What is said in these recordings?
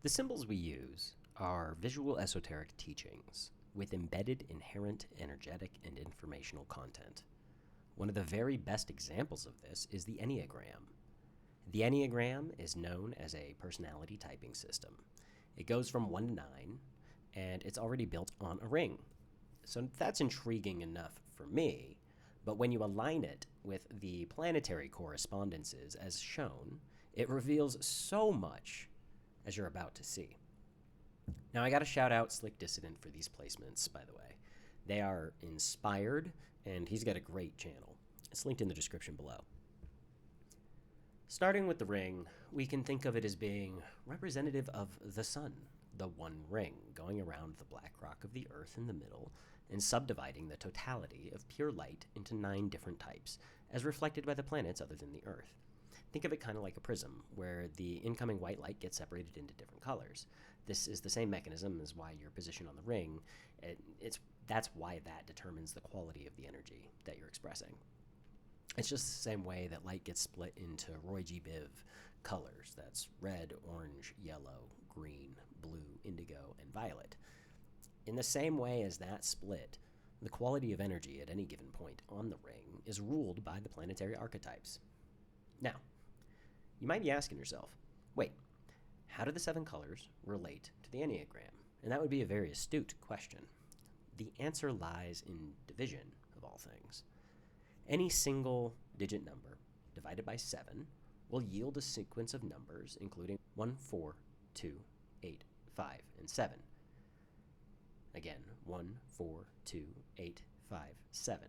The symbols we use are visual esoteric teachings with embedded inherent energetic and informational content. One of the very best examples of this is the enneagram. The enneagram is known as a personality typing system. It goes from 1 to 9, and it's already built on a ring. So that's intriguing enough for me, but when you align it with the planetary correspondences as shown, it reveals so much, as you're about to see. Now, I got to shout out Slick Dissident for these placements, by the way. They are inspired, and he's got a great channel. It's linked in the description below. Starting with the ring, we can think of it as being representative of the sun, the one ring going around the black rock of the earth in the middle and subdividing the totality of pure light into 9 different types, as reflected by the planets other than the earth. Think of it kind of like a prism, where the incoming white light gets separated into different colors. This is the same mechanism as why your position on the ring. That's why that determines the quality of the energy that you're expressing. It's just the same way that light gets split into Roy G. Biv colors. That's red, orange, yellow, green, blue, indigo, and violet. In the same way as that split, the quality of energy at any given point on the ring is ruled by the planetary archetypes. Now, you might be asking yourself, wait, how do the 7 colors relate to the Enneagram? And that would be a very astute question. The answer lies in division, of all things. Any single digit number divided by 7 will yield a sequence of numbers including 1, 4, 2, 8, 5, and 7. Again, 1, 4, 2, 8, 5, 7.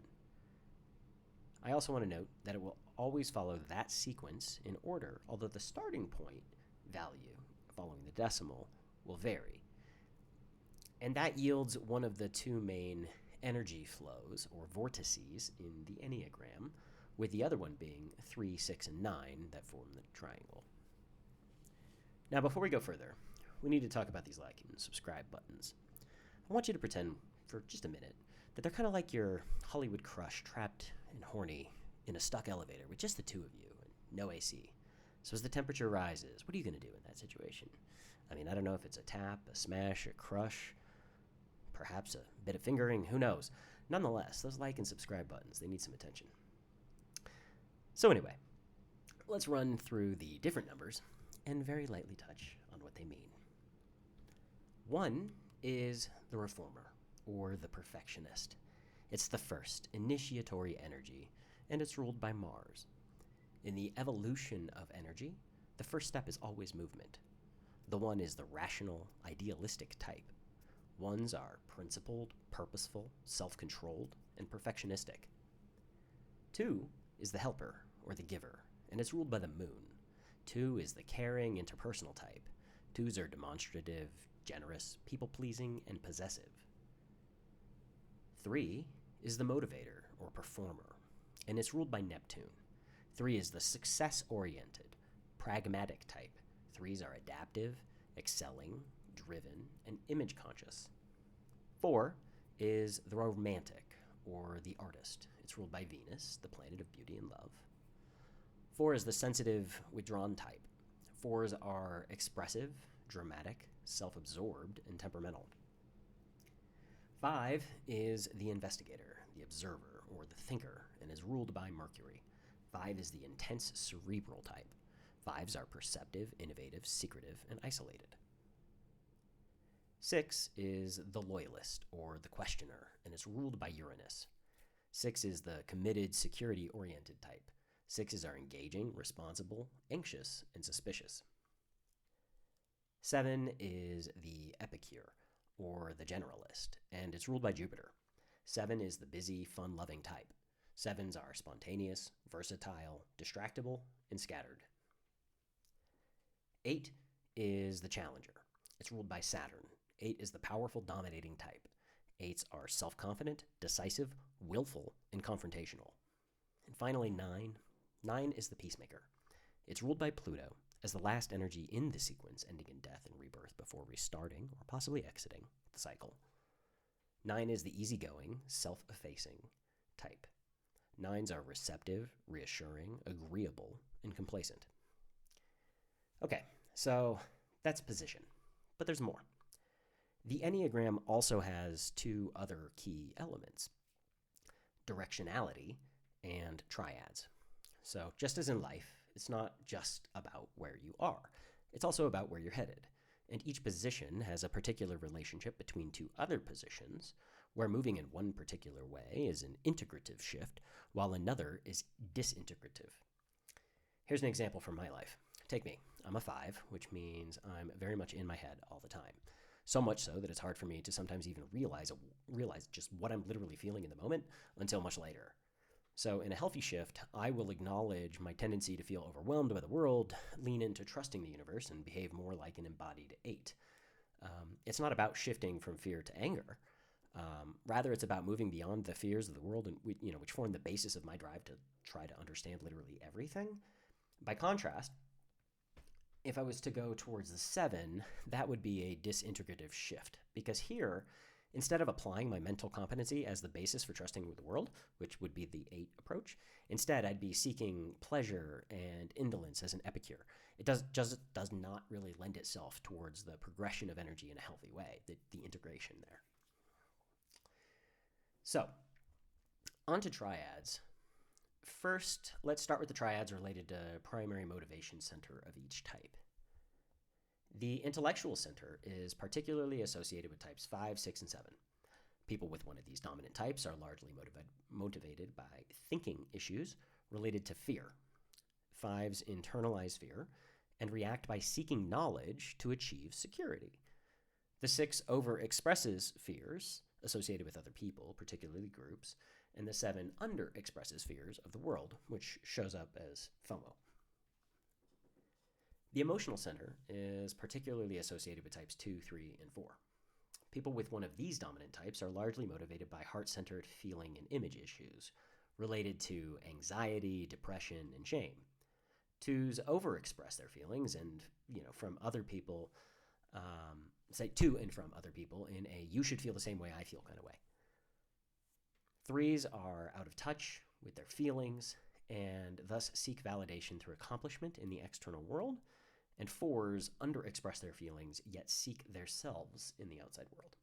I also want to note that it will always follow that sequence in order, although the starting point value following the decimal will vary. And that yields one of the 2 main energy flows, or vortices, in the Enneagram, with the other one being 3, 6, and 9 that form the triangle. Now, before we go further, we need to talk about these like and subscribe buttons. I want you to pretend for just a minute that they're kind of like your Hollywood crush trapped and horny in a stuck elevator with just the 2 of you and no AC. So as the temperature rises, what are you going to do in that situation? I mean, I don't know if it's a tap, a smash, a crush, perhaps a bit of fingering, who knows? Nonetheless, those like and subscribe buttons, they need some attention. So anyway, let's run through the different numbers and very lightly touch on what they mean. 1 is the reformer, or the perfectionist. It's the first initiatory energy, and it's ruled by Mars. In the evolution of energy, the first step is always movement. The 1 is the rational, idealistic type. 1s are principled, purposeful, self-controlled, and perfectionistic. 2 is the helper, or the giver, and it's ruled by the moon. 2 is the caring, interpersonal type. 2s are demonstrative, generous, people-pleasing, and possessive. 3 is the motivator, or performer, and it's ruled by Neptune. 3 is the success-oriented, pragmatic type. 3s are adaptive, excelling, driven, and image-conscious. 4 is the romantic, or the artist. It's ruled by Venus, the planet of beauty and love. 4 is the sensitive, withdrawn type. 4s are expressive, dramatic, self-absorbed, and temperamental. 5 is the investigator, the observer, or the thinker, and is ruled by Mercury. 5 is the intense cerebral type. 5s are perceptive, innovative, secretive, and isolated. 6 is the loyalist, or the questioner, and is ruled by Uranus. 6 is the committed, security-oriented type. 6s are engaging, responsible, anxious, and suspicious. 7 is the epicure, or the generalist, and it's ruled by Jupiter. 7 is the busy, fun-loving type. 7s are spontaneous, versatile, distractible, and scattered. 8 is the challenger. It's ruled by Saturn. 8 is the powerful, dominating type. 8s are self-confident, decisive, willful, and confrontational. And finally, 9. 9 is the peacemaker. It's ruled by Pluto as the last energy in the sequence, ending in death and rebirth before restarting or possibly exiting the cycle. 9 is the easygoing, self-effacing type. 9s are receptive, reassuring, agreeable, and complacent. Okay, so that's position. But there's more. The enneagram also has two other key elements: directionality and triads. So, just as in life, it's not just about where you are, it's also about where you're headed. And each position has a particular relationship between two other positions, where moving in one particular way is an integrative shift, while another is disintegrative. Here's an example from my life. Take me. I'm a 5, which means I'm very much in my head all the time. So much so that it's hard for me to sometimes even realize just what I'm literally feeling in the moment until much later. So in a healthy shift, I will acknowledge my tendency to feel overwhelmed by the world, lean into trusting the universe, and behave more like an embodied 8. It's not about shifting from fear to anger. Rather, it's about moving beyond the fears of the world, and which form the basis of my drive to try to understand literally everything. By contrast, if I was to go towards the 7, that would be a disintegrative shift, because here, instead of applying my mental competency as the basis for trusting the world, which would be the 8 approach, instead I'd be seeking pleasure and indolence as an epicure. It does not really lend itself towards the progression of energy in a healthy way, the integration there. So, on to triads. First, let's start with the triads related to primary motivation center of each type. The intellectual center is particularly associated with types 5, 6, and 7. People with one of these dominant types are largely motivated by thinking issues related to fear. 5s internalize fear and react by seeking knowledge to achieve security. The 6 overexpresses fears associated with other people, particularly groups, and the 7 underexpresses fears of the world, which shows up as FOMO. The emotional center is particularly associated with types 2, 3, and 4. People with one of these dominant types are largely motivated by heart-centered feeling and image issues related to anxiety, depression, and shame. 2s overexpress their feelings and, from other people, say to and from other people in a you should feel the same way I feel kind of way. 3s are out of touch with their feelings and thus seek validation through accomplishment in the external world, and 4s underexpress their feelings yet seek themselves in the outside world.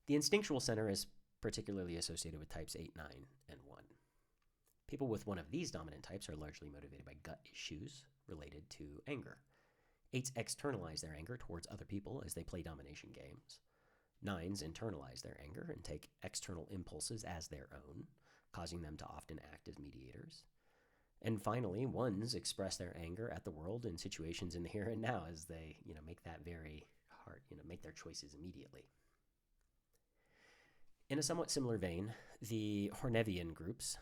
The instinctual center is particularly associated with types 8, 9, and 1. People with one of these dominant types are largely motivated by gut issues related to anger. 8s externalize their anger towards other people as they play domination games. 9s internalize their anger and take external impulses as their own, causing them to often act as mediators. And finally, 1s express their anger at the world in situations in the here and now as they, make that very hard, make their choices immediately. In a somewhat similar vein, the Hornevian groups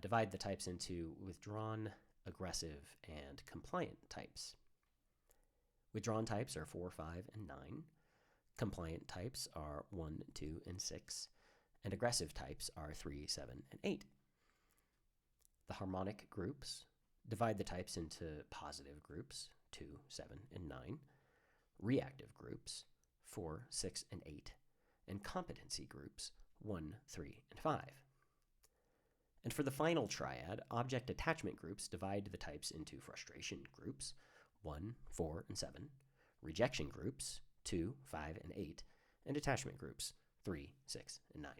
divide the types into withdrawn, aggressive, and compliant types. Withdrawn types are 4, 5, and 9. Compliant types are 1, 2, and 6. And aggressive types are 3, 7, and 8. The harmonic groups divide the types into positive groups, 2, 7, and 9. Reactive groups, 4, 6, and 8. And competency groups, 1, 3, and 5. And for the final triad, object attachment groups divide the types into frustration groups, 1, 4, and 7, rejection groups, 2, 5, and 8, and attachment groups, 3, 6, and 9.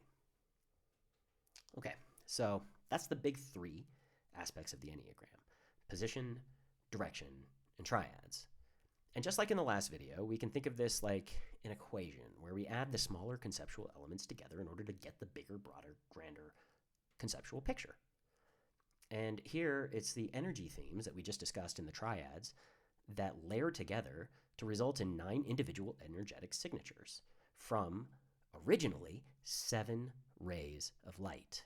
Okay, so that's the big 3 aspects of the Enneagram: position, direction, and triads. And just like in the last video, we can think of this like an equation where we add the smaller conceptual elements together in order to get the bigger, broader, grander conceptual picture. And here, it's the energy themes that we just discussed in the triads that layer together to result in 9 individual energetic signatures from, originally, 7 rays of light.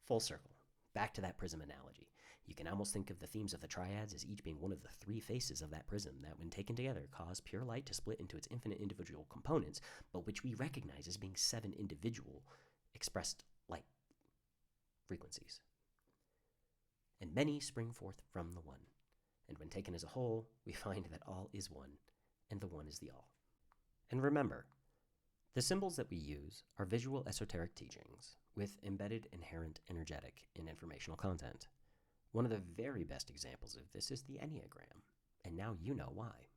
Full circle. Back to that prism analogy. You can almost think of the themes of the triads as each being one of the 3 faces of that prism that, when taken together, cause pure light to split into its infinite individual components, but which we recognize as being 7 individual expressed light frequencies. And many spring forth from the one. And when taken as a whole, we find that all is one, and the one is the all. And remember, the symbols that we use are visual esoteric teachings with embedded inherent energetic and informational content. One of the very best examples of this is the Enneagram. And now you know why.